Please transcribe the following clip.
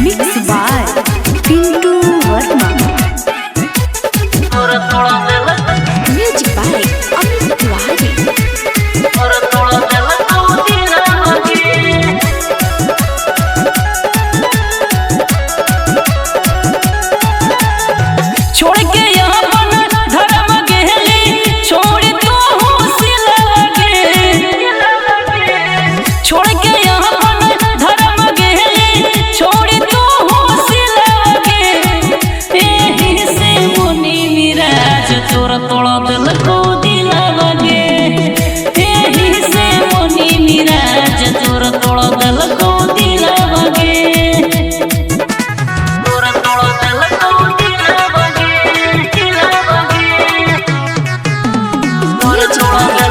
Mix by Pintu Verma. Music by Amit Tiwari. छोड़ के यहाँ धर्म गेली छोड़ तो सिलगे, छोड़ के यहाँ धर्म गेली छोड़ तो सिलगे। एही से मुनि मिराज तोर तोड़ दिल को दिलगे, एही से मुनि मिराज तोर तोड़ दिल को दिलगे। Music by